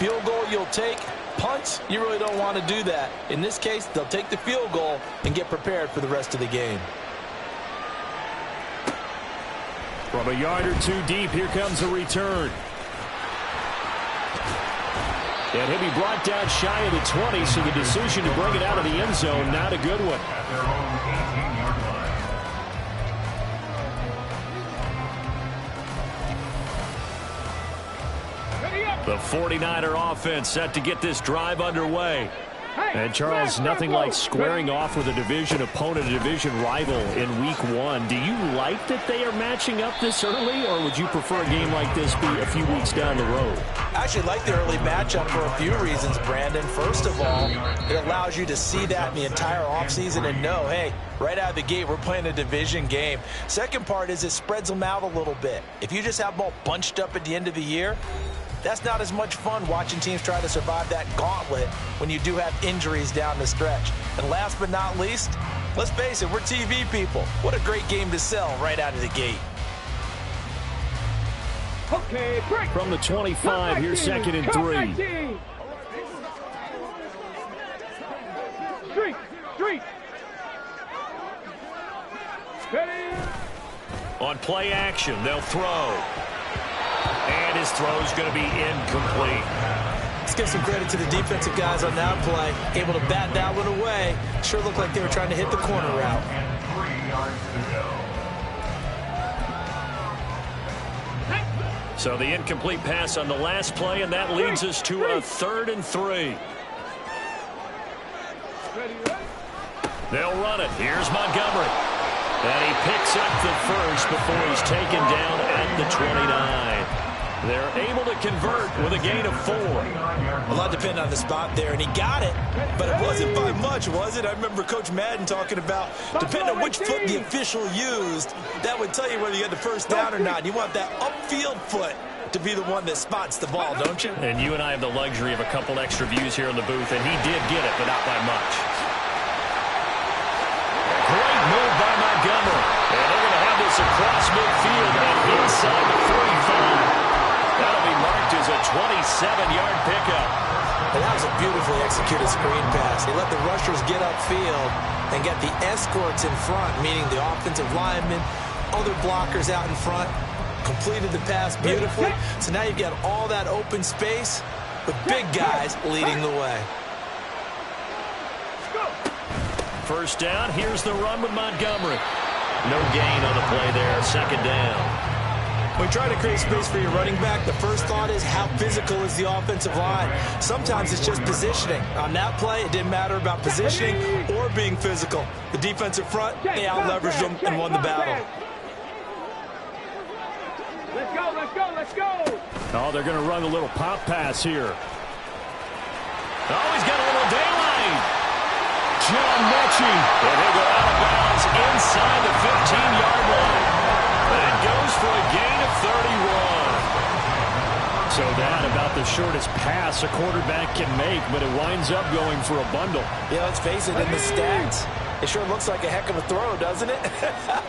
Field goal you'll take. Punts, you really don't want to do that. In this case, they'll take the field goal and get prepared for the rest of the game. From a yard or two deep, here comes a return. And he'll be brought down shy of the 20, so the decision to bring it out of the end zone, not a good one. At their own 18-yard line. The 49er offense set to get this drive underway. And, Charles, nothing like squaring off with a division opponent, a division rival in Week 1. Do you like that they are matching up this early, or would you prefer a game like this be a few weeks down the road? I actually like the early matchup for a few reasons, Brandon. First of all, it allows you to see that in the entire offseason and know, hey, right out of the gate, we're playing a division game. Second part is it spreads them out a little bit. If you just have them all bunched up at the end of the year, that's not as much fun watching teams try to survive that gauntlet when you do have injuries down the stretch. And last but not least, let's face it, we're TV people. What a great game to sell right out of the gate. Okay, break. From the 25, here's 2nd and 3. Street. On play action, they'll throw. And his throw is going to be incomplete. Let's give some credit to the defensive guys on that play. Able to bat that one away. Sure looked like they were trying to hit the corner route. And 3 yards to go. So the incomplete pass on the last play, and that leads us to a 3rd and 3. They'll run it. Here's Montgomery. And he picks up the first before he's taken down at the 29. They're able to convert with a gain of 4. A lot depended on the spot there, and he got it, but it wasn't by much, was it? I remember Coach Madden talking about, depending on which foot the official used, that would tell you whether you had the first down or not. You want that upfield foot to be the one that spots the ball, don't you? And you and I have the luxury of a couple extra views here in the booth, and he did get it, but not by much. Great move by Montgomery. And they're going to have this across midfield and inside the 45. That'll be marked as a 27-yard pickup. And that was a beautifully executed screen pass. He let the rushers get upfield and get the escorts in front, meaning the offensive linemen, other blockers out in front, completed the pass beautifully. So now you've got all that open space with big guys leading the way. First down, here's the run with Montgomery. No gain on the play there, 2nd down. When you try to create space for your running back, the first thought is how physical is the offensive line. Sometimes it's just positioning. On that play, it didn't matter about positioning or being physical. The defensive front, they out-leveraged them and won the battle. Let's go. Oh, they're going to run a little pop pass here. Oh, he's got a little daylight. John Mechie. And they go out of bounds inside the 15-yard line. And goes for a gain of 31. So that about the shortest pass a quarterback can make, but it winds up going for a bundle. Yeah, let's face it, in the stats, it sure looks like a heck of a throw, doesn't it?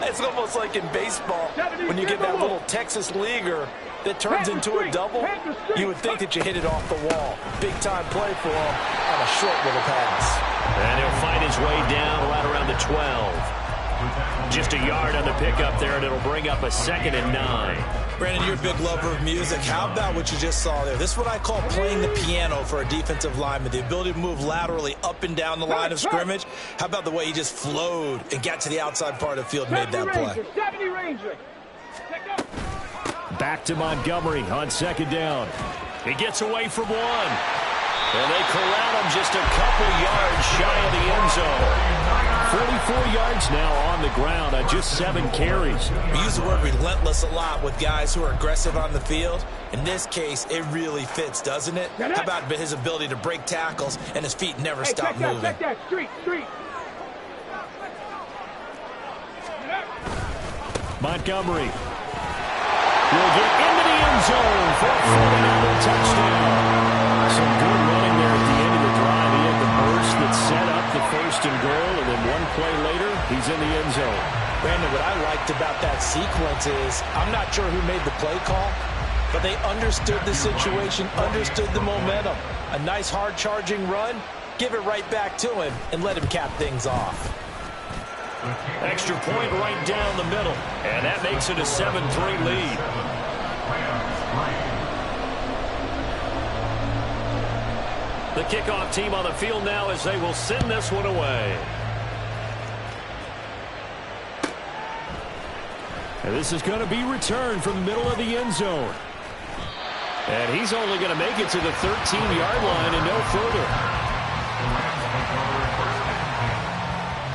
It's almost like in baseball, when you get that little Texas leaguer that turns into a double, you would think that you hit it off the wall. Big-time play for him on a short little pass. And he'll find his way down right around the 12. Just a yard on the pickup there, and it'll bring up a 2nd and 9. Brandon, you're a big lover of music. How about what you just saw there? This is what I call playing the piano for a defensive lineman, the ability to move laterally up and down the line of scrimmage. How about the way he just flowed and got to the outside part of the field and made that play? Back to Montgomery on 2nd down. He gets away from one. And they corral him just a couple yards shy of the end zone. 44 yards now on the ground on just 7 carries. We use the word relentless a lot with guys who are aggressive on the field. In this case, it really fits, doesn't it? How about his ability to break tackles and his feet never stop moving? Check that. Street. Montgomery will get into the end zone for a 49er touchdown. Some good running there at the end of the drive. He had the burst that set up the 1st and goal, and then one play later, he's in the end zone. Brandon, what I liked about that sequence is I'm not sure who made the play call, but they understood the situation, understood the momentum. A nice hard-charging run, give it right back to him, and let him cap things off. Extra point right down the middle, and that makes it a 7-3 lead. The kickoff team on the field now as they will send this one away. And this is going to be returned from the middle of the end zone. And he's only going to make it to the 13-yard line and no further.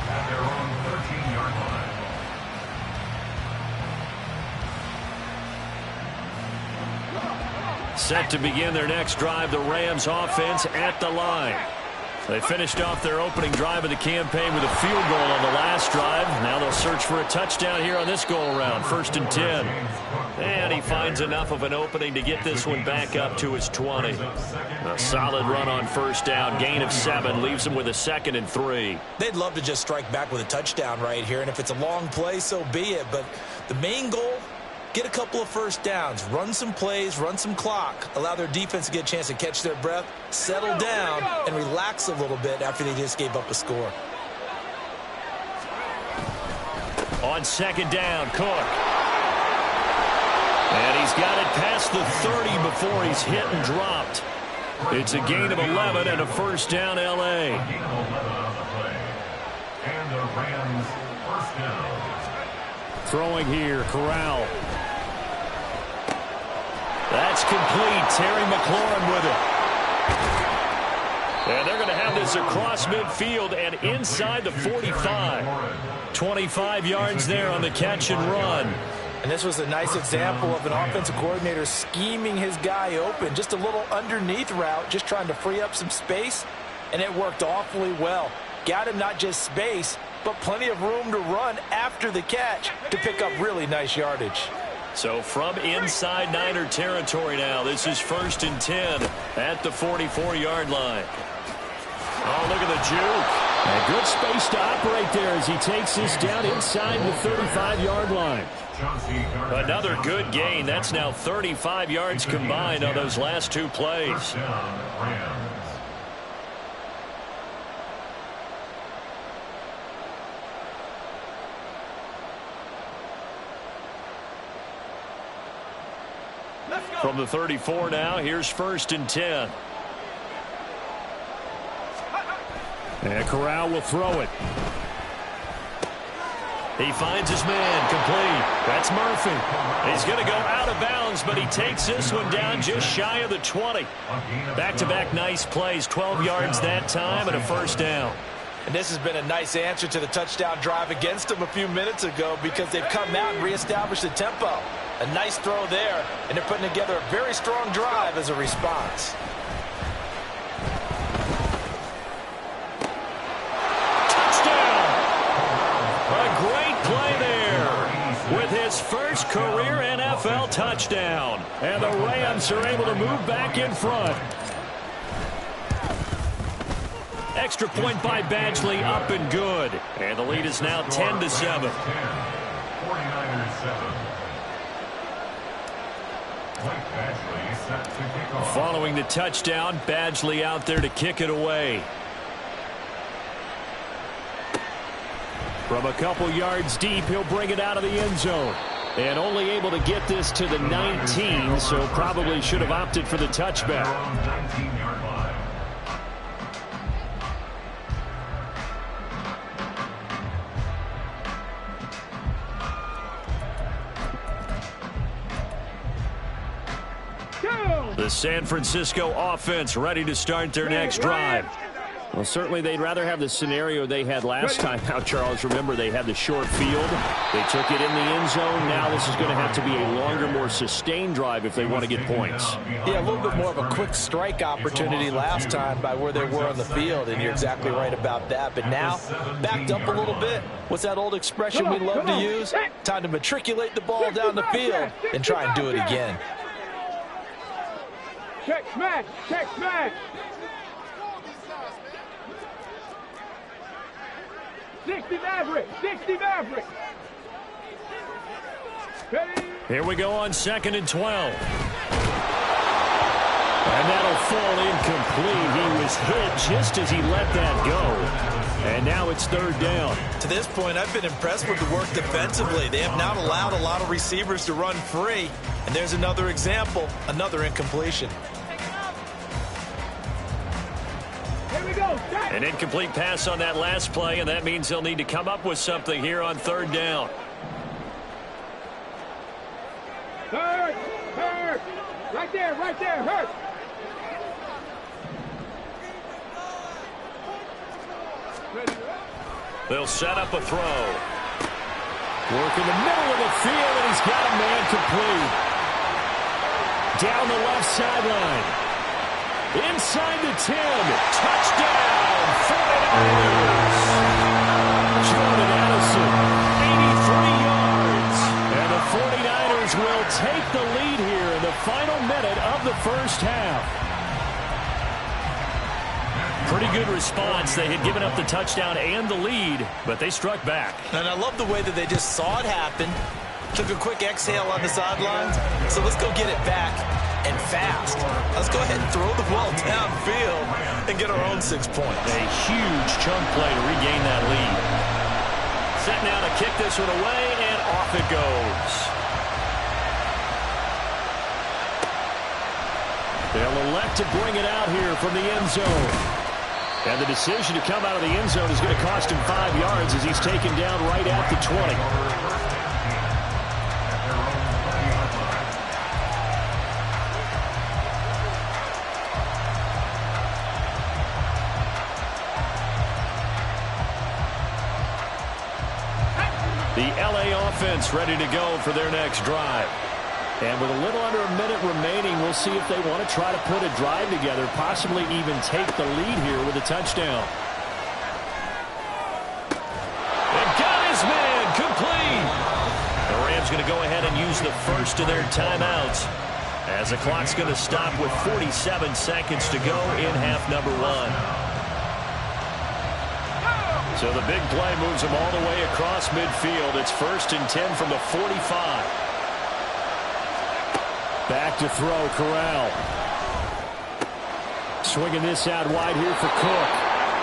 At their own 13-yard line. Set to begin their next drive, the Rams offense at the line. They finished off their opening drive of the campaign with a field goal on the last drive. Now they'll search for a touchdown here on this go-around, 1st and 10. And he finds enough of an opening to get this one back up to his 20. A solid run on 1st down, gain of 7, leaves him with a 2nd and 3. They'd love to just strike back with a touchdown right here, and if it's a long play, so be it. But the main goal, get a couple of 1st downs, run some plays, run some clock, allow their defense to get a chance to catch their breath, settle down, and relax a little bit after they just gave up a score. On 2nd down, Cook. And he's got it past the 30 before he's hit and dropped. It's a gain of 11 and a 1st down, L.A. And the Rams 1st down. Throwing here, Corral. That's complete. Terry McLaurin with it. And they're going to have this across midfield and inside the 45. 25 yards there on the catch and run. And this was a nice example of an offensive coordinator scheming his guy open. Just a little underneath route, just trying to free up some space, and it worked awfully well. Got him not just space, but plenty of room to run after the catch to pick up really nice yardage. So from inside Niner territory now, this is 1st and 10 at the 44-yard line. Oh, look at the juke. A good space to operate there as he takes this down inside the 35-yard line. Another good gain. That's now 35 yards combined on those last 2 plays. From the 34 now, here's 1st and 10. And Corral will throw it. He finds his man, complete. That's Murphy. He's going to go out of bounds, but he takes this one down just shy of the 20. Back-to-back nice plays, 12 yards that time and a 1st down. And this has been a nice answer to the touchdown drive against them a few minutes ago because they've come out and reestablished the tempo. A nice throw there, and they're putting together a very strong drive as a response. Touchdown! A great play there with his first career NFL touchdown. And the Rams are able to move back in front. Extra point by Badgley, up and good. And the lead is now 10-7. 49ers 7. Following the touchdown, Badgley out there to kick it away. From a couple yards deep, he'll bring it out of the end zone. And only able to get this to the 19, so probably should have opted for the touchback. The San Francisco offense ready to start their next drive. Well, certainly they'd rather have the scenario they had last time out, Charles. Remember, they had the short field. They took it in the end zone. Now this is going to have to be a longer, more sustained drive if they want to get points. Yeah, a little bit more of a quick strike opportunity last time by where they were on the field, and you're exactly right about that. But now, backed up a little bit. What's that old expression we love to use? Time to matriculate the ball down the field and try and do it again. Check smash! Check smash! 60 Maverick! 60 Maverick! Here we go on 2nd and 12. And that'll fall incomplete. He was hit just as he let that go. And now it's third down. To this point, I've been impressed with the work defensively. They have not allowed a lot of receivers to run free. And there's another example, another incompletion. Here we go. An incomplete pass on that last play, and that means they'll need to come up with something here on third down. Hurt. Hurt. Right there. Right there. Hurt. They'll set up a throw. Work in the middle of the field, and he's got a man complete. Down the left sideline. Inside the 10. Touchdown, 49ers. Jordan Addison, 83 yards. And the 49ers will take the lead here in the final minute of the first half. Pretty good response. They had given up the touchdown and the lead, but they struck back. And I love the way that they just saw it happen, took a quick exhale on the sidelines. So let's go get it back and fast. Let's go ahead and throw the ball downfield and get our own 6 points. A huge chunk play to regain that lead. Set now to kick this one away, and off it goes. They'll elect to bring it out here from the end zone. And the decision to come out of the end zone is going to cost him 5 yards as he's taken down right at the 20. The LA offense ready to go for their next drive. And with a little under a minute remaining, we'll see if they want to try to put a drive together, possibly even take the lead here with a touchdown. And got his man complete. The Rams going to go ahead and use the first of their timeouts as the clock's going to stop with 47 seconds to go in half number 1. So the big play moves them all the way across midfield. It's 1st and 10 from the 45. Back to throw, Corral. Swinging this out wide here for Cook.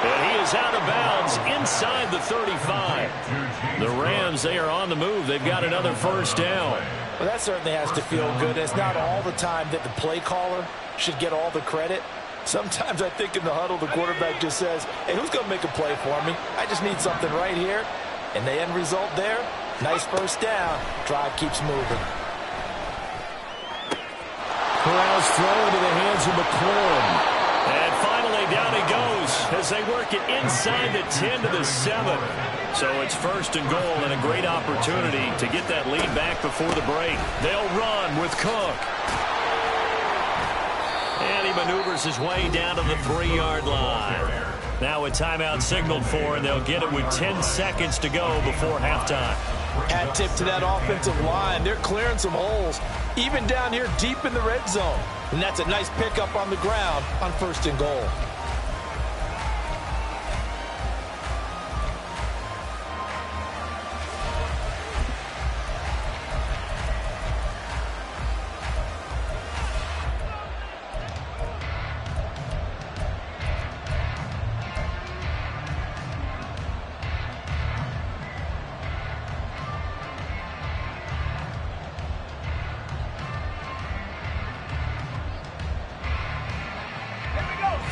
And he is out of bounds inside the 35. The Rams, they are on the move. They've got another first down. Well, that certainly has to feel good. It's not all the time that the play caller should get all the credit. Sometimes I think in the huddle, the quarterback just says, hey, who's going to make a play for me? I just need something right here. And the end result there, nice first down. Drive keeps moving. Corral's throw into the hands of McLaurin. And finally down he goes as they work it inside the 10 to the 7. So it's 1st and goal and a great opportunity to get that lead back before the break. They'll run with Cook. And he maneuvers his way down to the 3-yard line. Now a timeout signaled for, and they'll get it with 10 seconds to go before halftime. Hat tip to that offensive line. They're clearing some holes, even down here deep in the red zone. And that's a nice pickup on the ground on 1st and goal.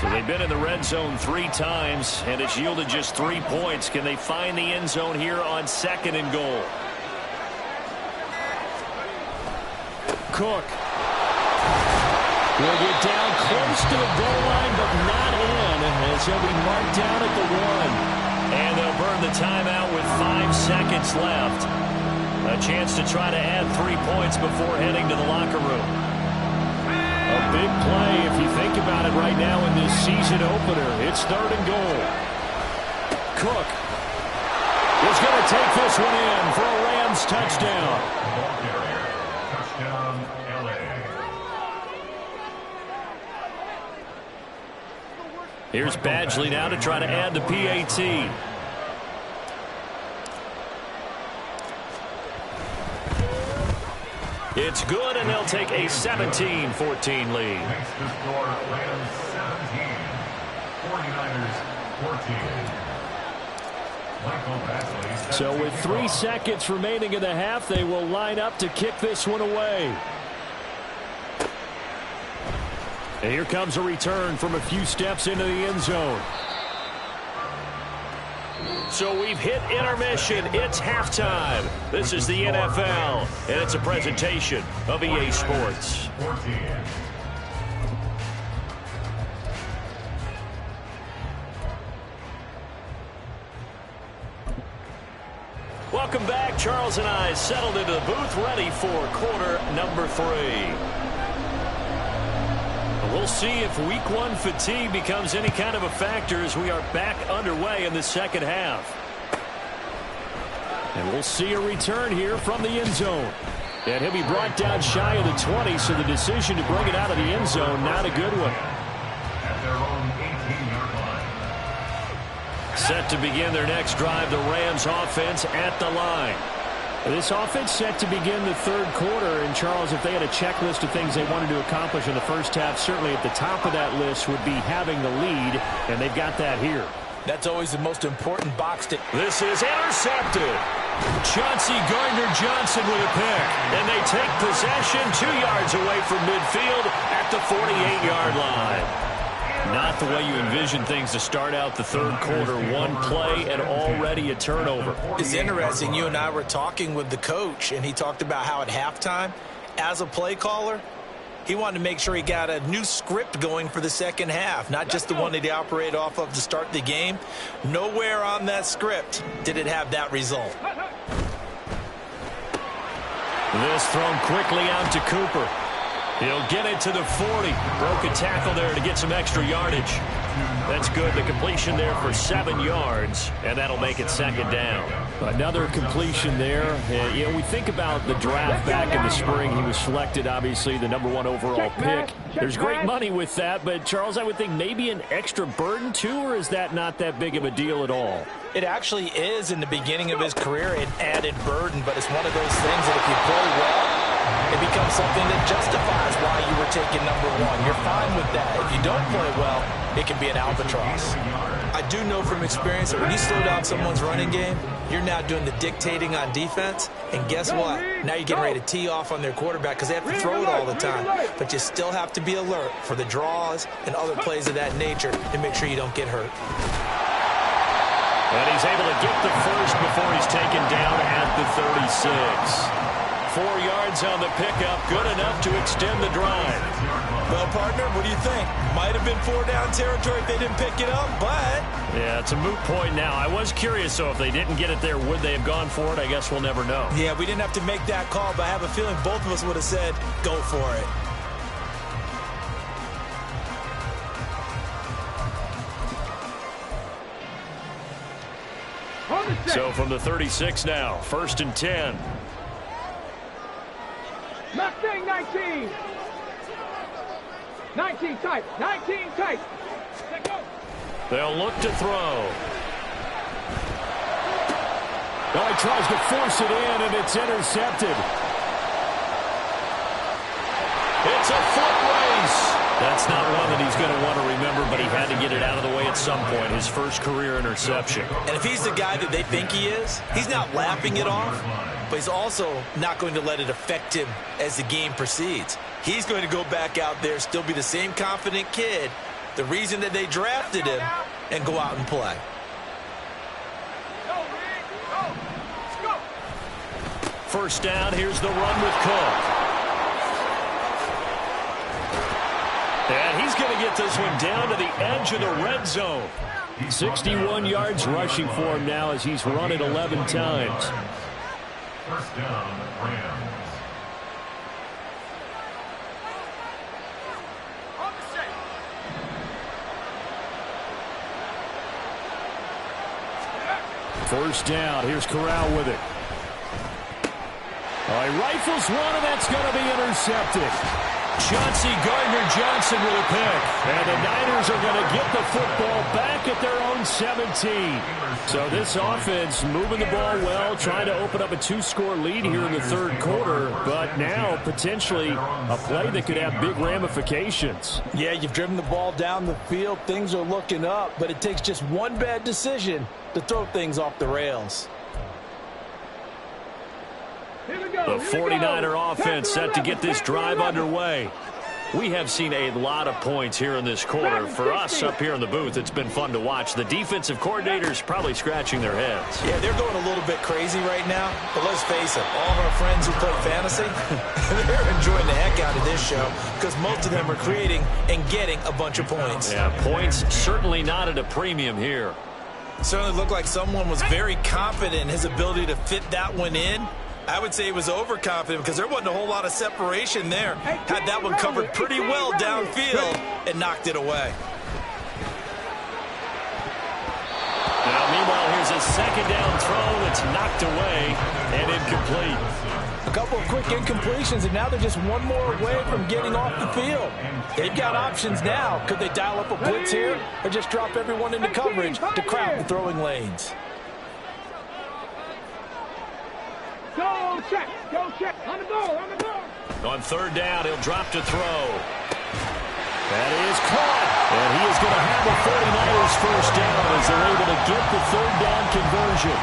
So they've been in the red zone 3 times, and it's yielded just 3 points. Can they find the end zone here on 2nd and goal? Cook will get down close to the goal line, but not in, as he'll be marked down at the 1. And they'll burn the timeout with 5 seconds left. A chance to try to add 3 points before heading to the locker room. A big play if you think about it right now in this season opener. It's 3rd and goal. Cook is going to take this one in for a Rams touchdown. Touchdown, LA. Here's Badgley now to try to add the PAT. It's good, and they'll take a 17-14 lead. Makes the score Rams 17, 49ers 14. Michael Badgley. So with 3 seconds remaining in the half, they will line up to kick this one away. And here comes a return from a few steps into the end zone. So we've hit intermission. It's halftime. This is the NFL, and it's a presentation of EA Sports. 14. Welcome back. Charles and I settled into the booth, ready for quarter number 3. We'll see if week 1 fatigue becomes any kind of a factor as we are back underway in the second half. And we'll see a return here from the end zone. And he'll be brought down shy of the 20, so the decision to bring it out of the end zone, not a good one. At their own 18-yard line. Set to begin their next drive, the Rams offense at the line. This offense set to begin the third quarter, and Charles, if they had a checklist of things they wanted to accomplish in the first half, certainly at the top of that list would be having the lead, and they've got that here. That's always the most important box to... This is intercepted. Chauncey Gardner-Johnson with a pick, and they take possession 2 yards away from midfield at the 48-yard line. Not the way you envision things to start out the third quarter. One play and already a turnover. It's interesting. You and I were talking with the coach, and he talked about how at halftime, as a play caller, he wanted to make sure he got a new script going for the second half, not just the one that he operated off of to start the game. Nowhere on that script did it have that result. This thrown quickly out to Cooper. He'll get it to the 40. Broke a tackle there to get some extra yardage. That's good. The completion there for 7 yards, and that'll make it second down. Another completion there. You know, we think about the draft back in the spring. He was selected, obviously, the #1 overall pick. There's great money with that, but, Charles, I would think maybe an extra burden, too, or is that not that big of a deal at all? It actually is in the beginning of his career an added burden, but it's one of those things that if you play well, it becomes something that justifies why you were taken #1. You're fine with that. If you don't play well, it can be an albatross. I do know from experience that when you slow down someone's running game, you're now doing the dictating on defense, and guess what? Now you're getting ready to tee off on their quarterback because they have to throw it all the time. But you still have to be alert for the draws and other plays of that nature to make sure you don't get hurt. And he's able to get the first before he's taken down at the 36. 4 yards on the pickup, good enough to extend the drive. Well, partner, what do you think? Might have been 4-down territory if they didn't pick it up, but... Yeah, it's a moot point now. I was curious, so if they didn't get it there, would they have gone for it? I guess we'll never know. Yeah, we didn't have to make that call, but I have a feeling both of us would have said, go for it. So from the 36 now, 1st and 10. Mustang 19. 19 tight. 19 tight. They'll look to throw. Oh, he tries to force it in, and it's intercepted. It's a foot race. That's not one that he's going to want to remember, but he had to get it out of the way at some point. His first career interception. And if he's the guy that they think he is, he's not laughing it off, but he's also not going to let it affect him as the game proceeds. He's going to go back out there, still be the same confident kid, the reason that they drafted him, and go out and play. First down, here's the run with Cook. And he's going to get this one down to the edge of the red zone. 61 yards rushing for him now as he's run it 11 times. First down, Rams. First down, here's Corral with it. All right, rifles one, and that's going to be intercepted. Chauncey Gardner-Johnson with a pick. And the Niners are going to get the football back at their own 17. So this offense moving the ball well, trying to open up a 2-score lead here in the third quarter. But now potentially a play that could have big ramifications. Yeah, you've driven the ball down the field. Things are looking up, but it takes just one bad decision to throw things off the rails. The 49er offense set to get this drive underway. We have seen a lot of points here in this quarter. For us up here in the booth, it's been fun to watch. The defensive coordinators probably scratching their heads. Yeah, they're going a little bit crazy right now. But let's face it, all of our friends who play fantasy, they're enjoying the heck out of this show because most of them are creating and getting a bunch of points. Yeah, points certainly not at a premium here. Certainly looked like someone was very confident in his ability to fit that one in. I would say he was overconfident because there wasn't a whole lot of separation there. Had that one covered pretty well downfield and knocked it away. Now, meanwhile, here's a second down throw that's knocked away and incomplete. A couple of quick incompletions, and now they're just one more away from getting off the field. They've got options now. Could they dial up a blitz here or just drop everyone into coverage to crowd the throwing lanes? Go check, on the goal, on the goal. On third down, he'll drop to throw. That is caught. And he is going to have a 49ers first down as they're able to get the third down conversion.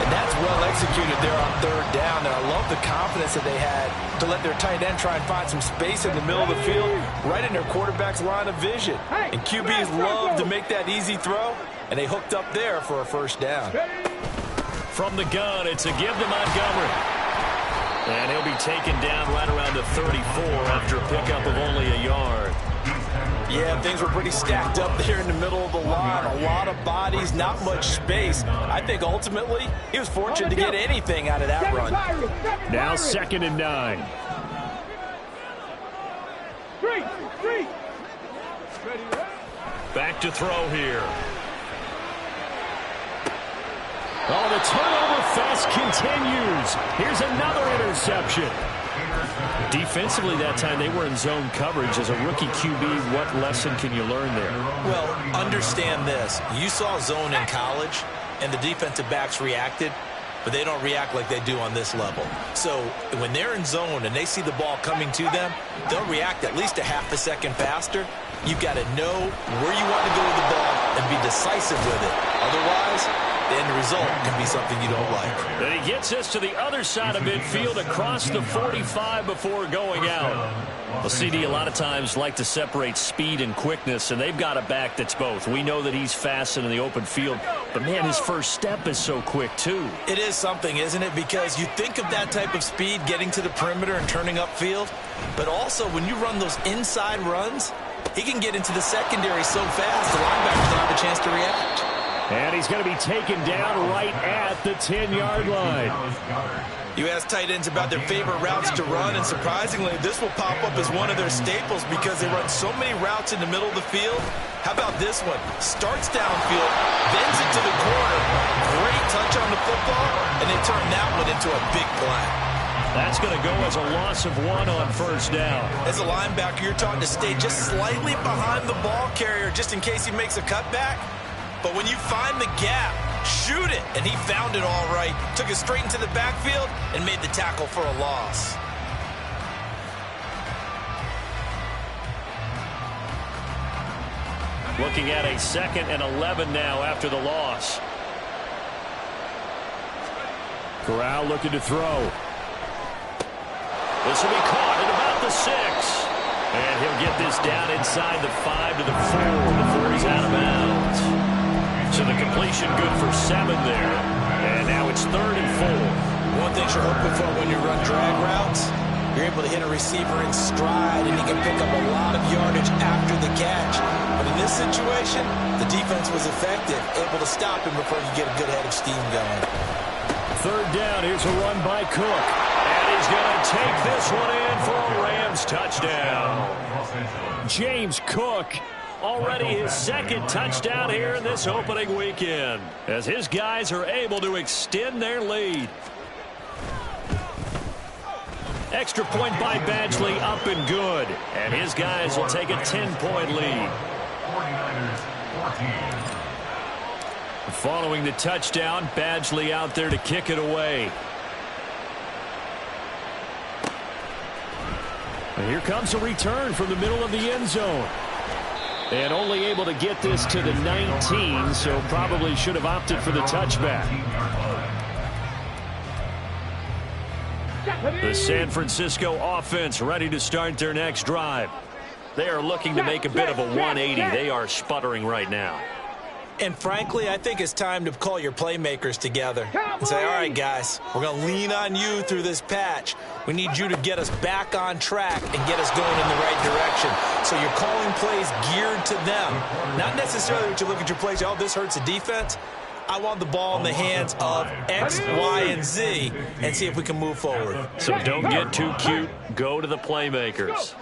And that's well executed there on third down. And I love the confidence that they had to let their tight end try and find some space in the middle of the field, right in their quarterback's line of vision. And QBs love to make that easy throw, and they hooked up there for a first down. From the gun, it's a give to Montgomery. And he'll be taken down right around the 34 after a pickup of only a yard. Yeah, things were pretty stacked up there in the middle of the line. A lot of bodies, not much space. I think ultimately he was fortunate to get anything out of that run. Now 2nd and 9. Back to throw here. Oh, the turnover fest continues. Here's another interception. Defensively that time, they were in zone coverage. As a rookie QB, what lesson can you learn there? Well, understand this. You saw zone in college, and the defensive backs reacted, but they don't react like they do on this level. So when they're in zone and they see the ball coming to them, they'll react at least a half a second faster. You've got to know where you want to go with the ball and be decisive with it. Otherwise, the end result can be something you don't like. And he gets us to the other side of midfield across the 45 before going out. Well, CD a lot of times like to separate speed and quickness, and they've got a back that's both. We know that he's fast in the open field, but, man, his first step is so quick, too. It is something, isn't it? Because you think of that type of speed getting to the perimeter and turning upfield, but also when you run those inside runs, he can get into the secondary so fast the linebackers don't have a chance to react. And he's going to be taken down right at the 10-yard line. You ask tight ends about their favorite routes to run, and surprisingly, this will pop up as one of their staples because they run so many routes in the middle of the field. How about this one? Starts downfield, bends it to the corner. Great touch on the football, and they turn that one into a big play. That's going to go as a loss of 1 on first down. As a linebacker, you're taught to stay just slightly behind the ball carrier just in case he makes a cutback. But when you find the gap, shoot it. And he found it all right. Took it straight into the backfield and made the tackle for a loss. Looking at a 2nd and 11 now after the loss. Corral looking to throw. This will be caught at about the 6. And he'll get this down inside the 5 to the 4 before he's out of bounds. So the completion good for 7 there. And now it's 3rd and 4. One thing you're hoping for when you run drag routes, you're able to hit a receiver in stride and he can pick up a lot of yardage after the catch. But in this situation, the defense was effective, able to stop him before you get a good head of steam going. 3rd down, here's a run by Cook. And he's going to take this one in for a Rams touchdown. James Cook. Already his 2nd touchdown here in this opening weekend as his guys are able to extend their lead. Extra point by Badgley, up and good. And his guys will take a 10-point lead. 49ers 14. Following the touchdown, Badgley out there to kick it away. And here comes a return from the middle of the end zone. And only able to get this to the 19, so probably should have opted for the touchback. The San Francisco offense ready to start their next drive. They are looking to make a bit of a 180. They are sputtering right now. And frankly, I think it's time to call your playmakers together and say, all right, guys, we're going to lean on you through this patch. We need you to get us back on track and get us going in the right direction. So you're calling plays geared to them. Not necessarily that you look at your plays, oh, this hurts the defense. I want the ball in the hands of X, Y, and Z and see if we can move forward. So don't get too cute. Go to the playmakers.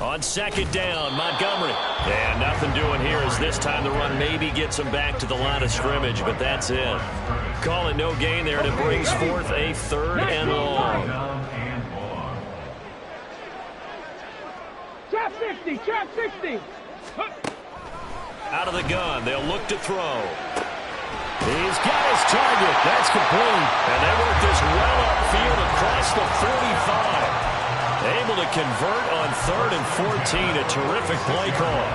On second down, Montgomery. And nothing doing here as this time the run maybe gets him back to the line of scrimmage, but that's it. Call it no gain there, and it brings forth a 3rd and long. Trap 60, trap 60. Out of the gun, they'll look to throw. He's got his target. That's complete. And they work this well upfield across the 45. Able to convert on 3rd and 14. A terrific play call.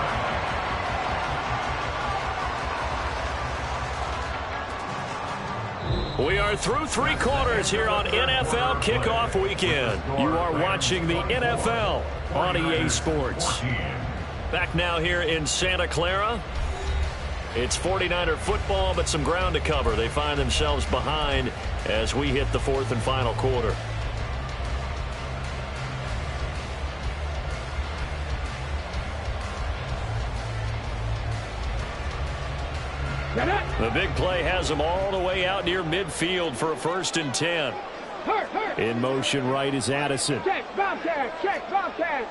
We are through 3 quarters here on NFL Kickoff Weekend. You are watching the NFL on EA Sports. Back now here in Santa Clara. It's 49er football, but some ground to cover. They find themselves behind as we hit the 4th and final quarter. The big play has them all the way out near midfield for a 1st and 10. In motion right is Addison. Check, Bobcat, check, Bobcat.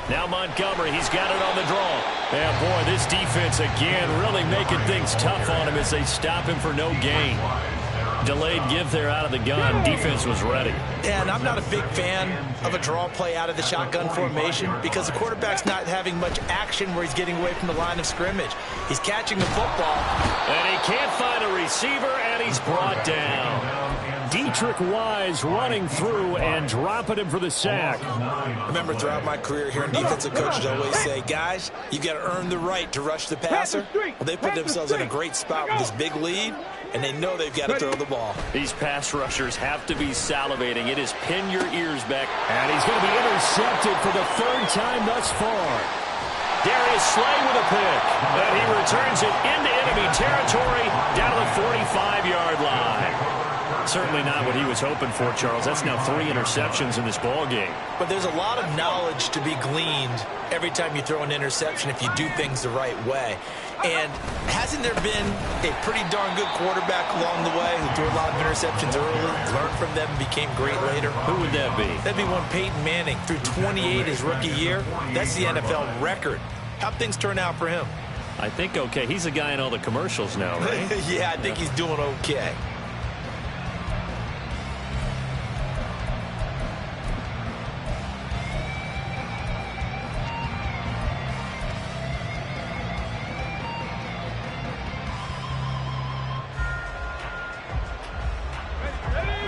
Now Montgomery, he's got it on the draw. And boy, this defense again really making things tough on him as they stop him for no gain. Delayed give there out of the gun. Defense was ready. And I'm not a big fan of a draw play out of the shotgun formation because the quarterback's not having much action where he's getting away from the line of scrimmage. He's catching the football. And he can't find a receiver, and he's brought down. Dietrich Wise running through and dropping him for the sack. Remember, throughout my career here in defensive coaches always say, guys, you got to earn the right to rush the passer. Well, they put themselves in a great spot with this big lead, and they know they've got to throw the ball. These pass rushers have to be salivating. It is pin your ears back. And he's going to be intercepted for the 3rd time thus far. Darius Slay with a pick. And he returns it into enemy territory down to the 45-yard line. Certainly not what he was hoping for, Charles. That's now 3 interceptions in this ball game. But there's a lot of knowledge to be gleaned every time you throw an interception if you do things the right way. And hasn't there been a pretty darn good quarterback along the way who threw a lot of interceptions early, learned from them, and became great later? Who would that be? That'd be one Peyton Manning. Threw 28 his rookie year. That's the NFL record. How'd things turn out for him? I think okay. He's a guy in all the commercials now, right? Yeah, I think he's doing okay.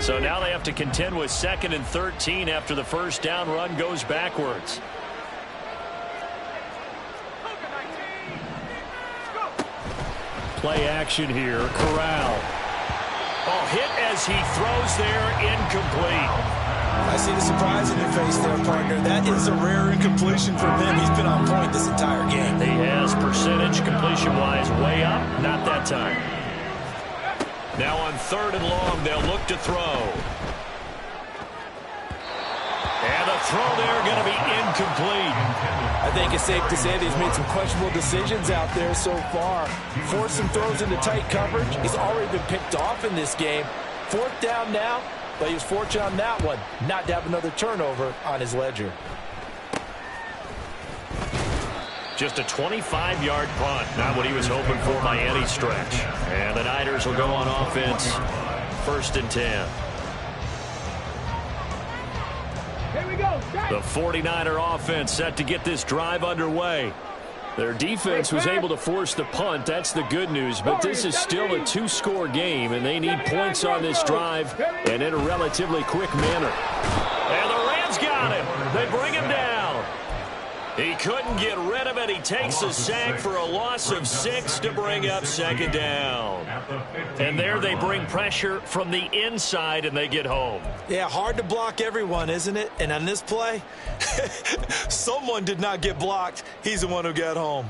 So now they have to contend with 2nd and 13 after the 1st down run goes backwards. Play action here. Corral. Oh, hit as he throws there, incomplete. I see the surprise in your face there, partner. That is a rare incompletion from him. He's been on point this entire game. He has percentage completion-wise way up. Not that time. Now on 3rd and long, they'll look to throw. And the throw there going to be incomplete. I think it's safe to say that he's made some questionable decisions out there so far. Forced some throws into tight coverage. He's already been picked off in this game. 4th down now, but he was fortunate on that one not to have another turnover on his ledger. Just a 25-yard punt. Not what he was hoping for by any stretch. And the Niners will go on offense. 1st and 10. Here we go. The 49er offense set to get this drive underway. Their defense was able to force the punt. That's the good news. But this is still a 2-score game, and they need points on this drive and in a relatively quick manner. And the Rams got him. They bring him down. He couldn't get rid of it. He takes a sack for a loss of 6 to bring up 2nd down. And there they bring pressure from the inside, and they get home. Yeah, hard to block everyone, isn't it? And on this play, someone did not get blocked. He's the one who got home.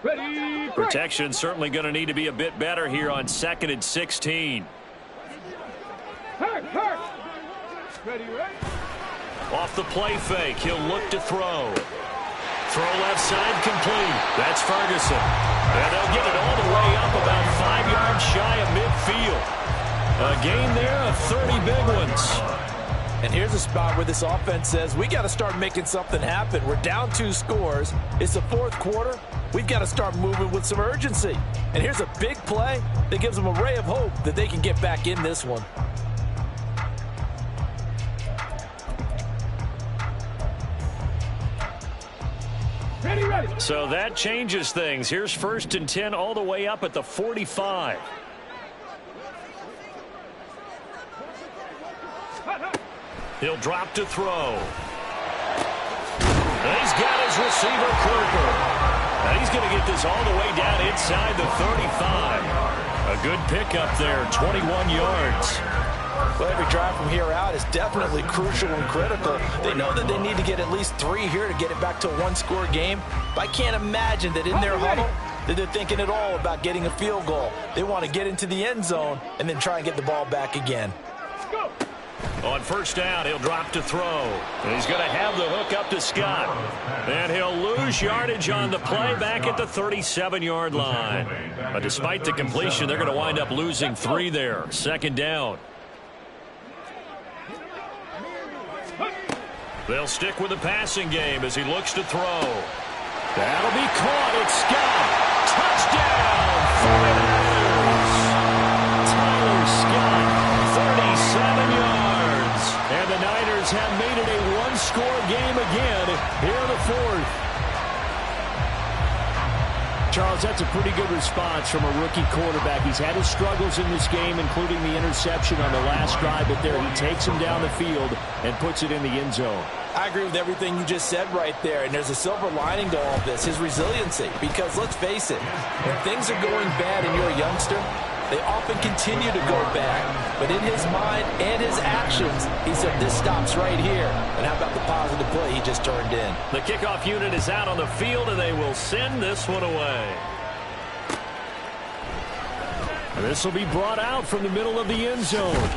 Ready. Protection certainly going to need to be a bit better here on 2nd and 16. Hurt. Ready. Off the play fake, he'll look to throw. Throw left side complete. That's Ferguson. And they'll get it all the way up about 5 yards shy of midfield. A gain there of 30 big ones. And here's a spot where this offense says, we got to start making something happen. We're down 2 scores. It's the 4th quarter. We've got to start moving with some urgency. And here's a big play that gives them a ray of hope that they can get back in this one. Ready. So that changes things. Here's 1st and 10 all the way up at the 45. He'll drop to throw. And he's got his receiver, Cooper. And he's going to get this all the way down inside the 35. A good pickup there, 21 yards. Well, every drive from here out is definitely crucial and critical. They know that they need to get at least 3 here to get it back to a 1-score game. But I can't imagine that in their huddle that they're thinking at all about getting a field goal. They want to get into the end zone and then try and get the ball back again. Go. On 1st down, he'll drop to throw. And he's going to have the hook up to Scott. And he'll lose yardage on the play back at the 37-yard line. But despite the completion, they're going to wind up losing 3 there. 2nd down. They'll stick with the passing game as he looks to throw. That'll be caught. It's Scott. Touchdown, 49ers. Tyler Scott, 37 yards. And the Niners have made it a 1-score game again here in the 4th. Charles, that's a pretty good response from a rookie quarterback. He's had his struggles in this game, including the interception on the last drive, but there he takes him down the field and puts it in the end zone. I agree with everything you just said right there, and there's a silver lining to all of this, his resiliency. Because let's face it, when things are going bad and you're a youngster, they often continue to go bad. But in his mind and his actions, he said, this stops right here. And how about the positive play he just turned in? The kickoff unit is out on the field, and they will send this one away. And this will be brought out from the middle of the end zone.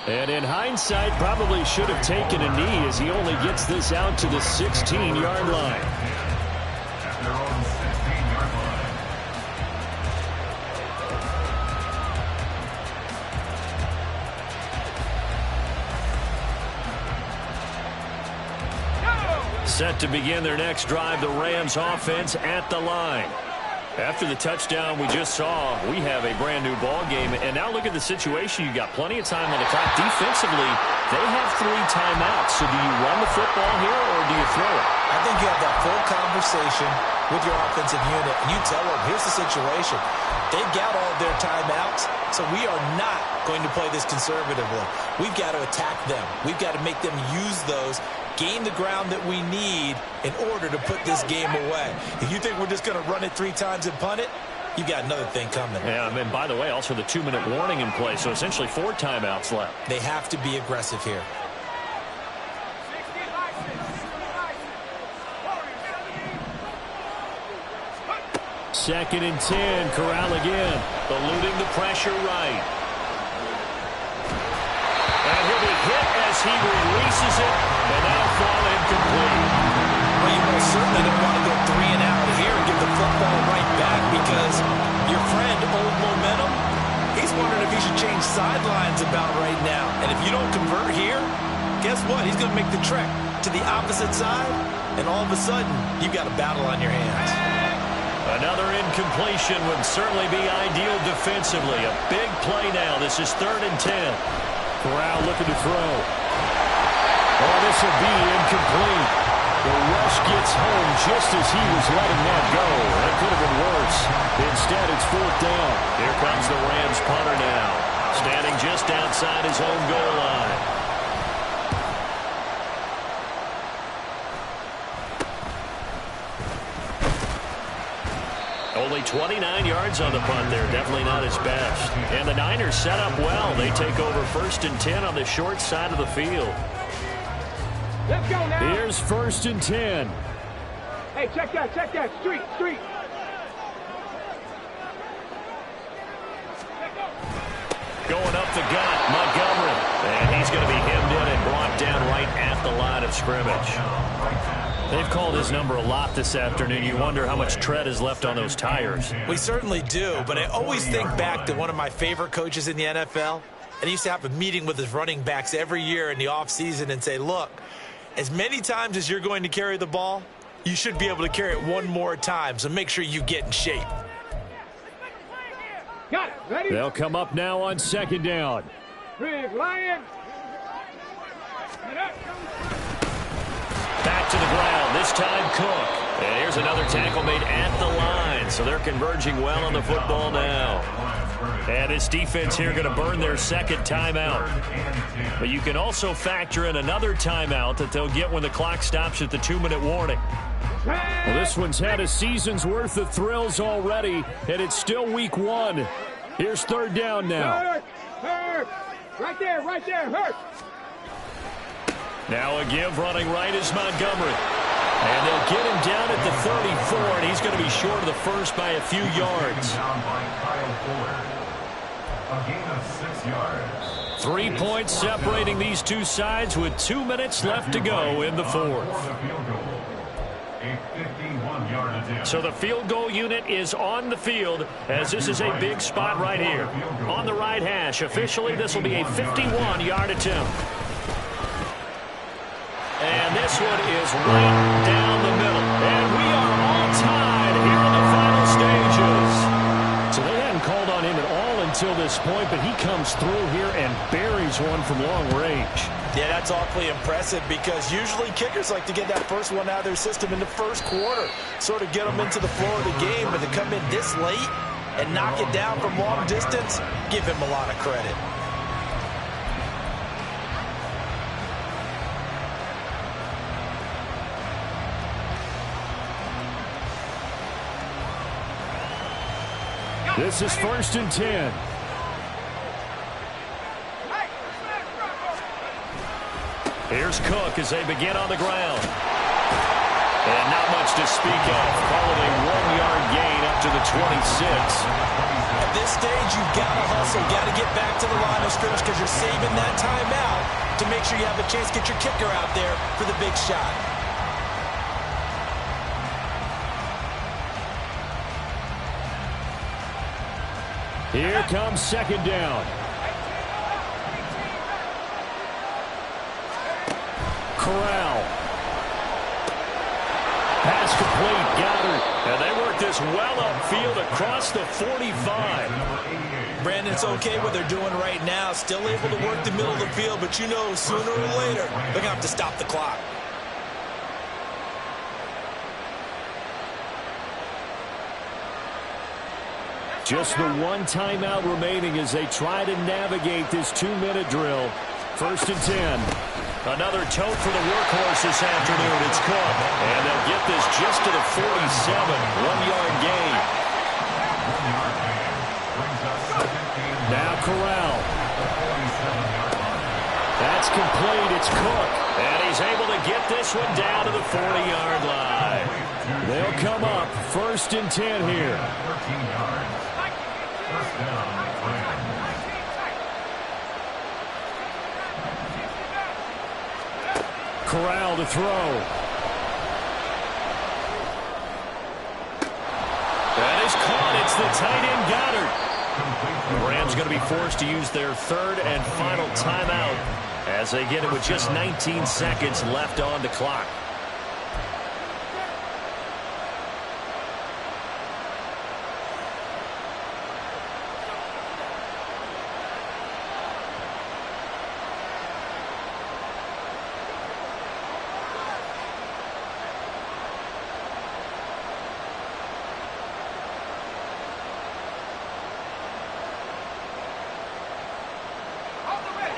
And in hindsight, probably should have taken a knee as he only gets this out to the 16-yard line. At their own 16-yard line. Set to begin their next drive, the Rams offense at the line. After the touchdown we just saw, we have a brand new ball game. And now look at the situation. You got plenty of time on the clock. Defensively, they have 3 timeouts. So do you run the football here or do you throw it? I think you have that full conversation with your offensive unit. And you tell them, here's the situation. They've got all of their timeouts, so we are not going to play this conservatively. We've got to attack them. We've got to make them use those, gain the ground that we need in order to put this game away. If you think we're just going to run it 3 times and punt it, you've got another thing coming. Yeah, and by the way, also the 2-minute warning in play, so essentially 4 timeouts left. They have to be aggressive here. Second and 10, Corral again, eluding the pressure right. And he'll be hit as he releases it, and that'll fall incomplete. Well, you most certainly don't want to go 3 and out here and give the football right back because your friend, Old Momentum, he's wondering if sidelines about right now. And if you don't convert here, guess what? He's going to make the trek to the opposite side, and all of a sudden, you've got a battle on your hands. Another incompletion would certainly be ideal defensively. A big play now. This is 3rd and 10. Corral looking to throw. Oh, this will be incomplete. The rush gets home just as he was letting that go. That could have been worse. Instead, it's 4th down. Here comes the Rams punter now, standing just outside his own goal line. Only 29 yards on the punt there. Definitely not his best. And the Niners set up well. They take over 1st and 10 on the short side of the field. Let's go now. Here's 1st and 10. Hey, check that. Street. Going up the gut, Montgomery. And he's going to be hemmed in and brought down right at the line of scrimmage. They've called his number a lot this afternoon. You wonder how much tread is left on those tires. We certainly do, but I always think back to one of my favorite coaches in the NFL. And he used to have a meeting with his running backs every year in the offseason and say, look, as many times as you're going to carry the ball, you should be able to carry it one more time, so make sure you get in shape. Got it. Ready? They'll come up now on 2nd down. Big Lion. Back to the ground, this time Cook. And here's another tackle made at the line, so they're converging well on the football now. And this defense here going to burn their 2nd timeout. But you can also factor in another timeout that they'll get when the clock stops at the 2-minute warning. Well, this one's had a season's worth of thrills already, and it's still week 1. Here's 3rd down now. Hurt. Right there, hurt. Now a give running right is Montgomery. And they'll get him down at the 34, and he's going to be short of the first by a few yards. A gain of 6 yards. 3 points separating these two sides with 2 minutes left to go in the 4th. So the field goal unit is on the field as this is a big spot right here. On the right hash, officially this will be a 51-yard attempt. And this one is right down the middle. And we are all tied here in the final stages. So they hadn't called on him at all until this point, but he comes through here and buries one from long range. Yeah, that's awfully impressive because usually kickers like to get that first one out of their system in the first quarter, sort of get them into the flow of the game, but to come in this late and knock it down from long distance, give him a lot of credit. This is 1st and 10. Here's Cook as they begin on the ground. And not much to speak of. Call it a 1-yard gain up to the 26. At this stage, you've got to hustle, got to get back to the line of scrimmage because you're saving that timeout to make sure you have a chance to get your kicker out there for the big shot. Here comes 2nd down. Corral. Pass complete, Goddard. And they work this well upfield across the 45. Brandon, it's okay what they're doing right now. Still able to work the middle of the field, but you know sooner or later they're going to have to stop the clock. Just the one timeout remaining as they try to navigate this 2-minute drill. 1st and 10. Another tote for the workhorse this afternoon. It's Cook. And they'll get this just to the 47. 1-yard gain. Now Corral. That's complete. It's Cook. And he's able to get this one down to the 40-yard line. They'll come up 1st and 10 here. Corral to throw. That is caught. It's the tight end Goddard. The Rams going to be forced to use their third and final timeout as they get it with just 19 seconds left on the clock.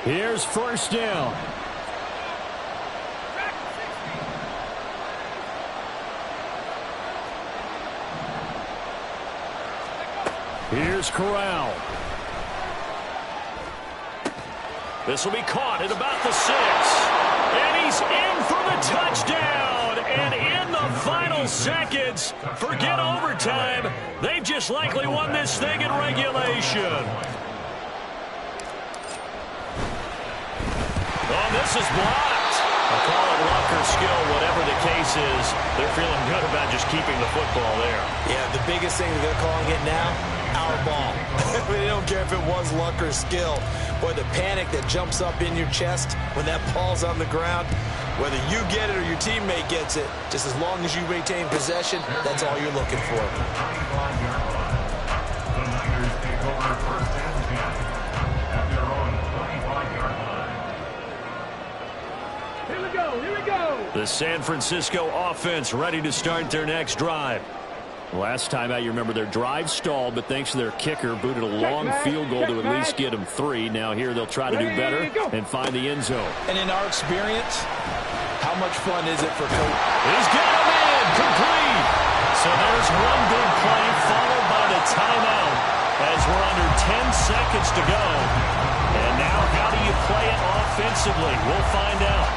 Here's first down. Here's Corral. This will be caught at about the 6. And he's in for the touchdown. And in the final seconds, forget overtime. They've just likely won this thing in regulation. Oh, this is blocked. I'll call it luck or skill, whatever the case is. They're feeling good about just keeping the football there. Yeah, the biggest thing they're calling it now, our ball. They don't care if it was luck or skill. Boy, the panic that jumps up in your chest when that ball's on the ground, whether you get it or your teammate gets it, just as long as you maintain possession, that's all you're looking for. The Niners take over first and 10 at their own 25-yard line. Here we go, here we go. The San Francisco offense ready to start their next drive. Last time out, you remember their drive stalled, but thanks to their kicker, booted a long field goal to at least get them 3. Now here they'll try to do better and find the end zone. And in our experience, how much fun is it for Coach? He's got him in, complete. So there's one big play followed by the timeout as we're under 10 seconds to go. And now how do you play it offensively? We'll find out.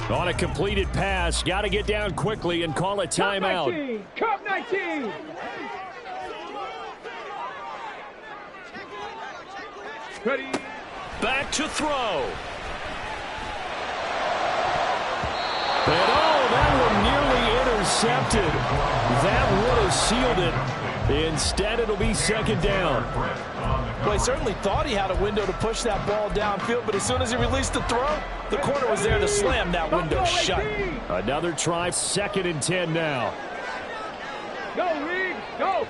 On a completed pass, got to get down quickly and call a timeout. Cup 19. Ready. Back to throw. And oh, that one nearly intercepted. That would have sealed it. Instead, it'll be second down. Well, he certainly thought he had a window to push that ball downfield, but as soon as he released the throw, the corner was there to slam that window shut. Another try, 2nd and 10 now. Go, Reed, go.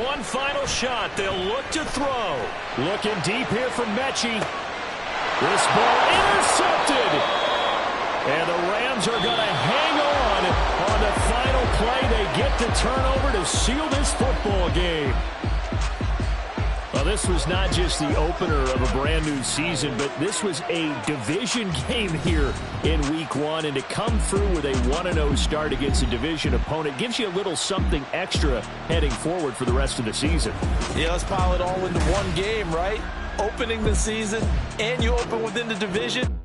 One final shot. They'll look to throw. Looking deep here from Mechie. This ball intercepted. And the Rams are going to hang on the final play. They get the turnover to seal this football game. Well, this was not just the opener of a brand new season, but this was a division game here in week 1. And to come through with a 1-0 start against a division opponent gives you a little something extra heading forward for the rest of the season. Yeah, let's pile it all into one game, right? Opening the season, and you open within the division.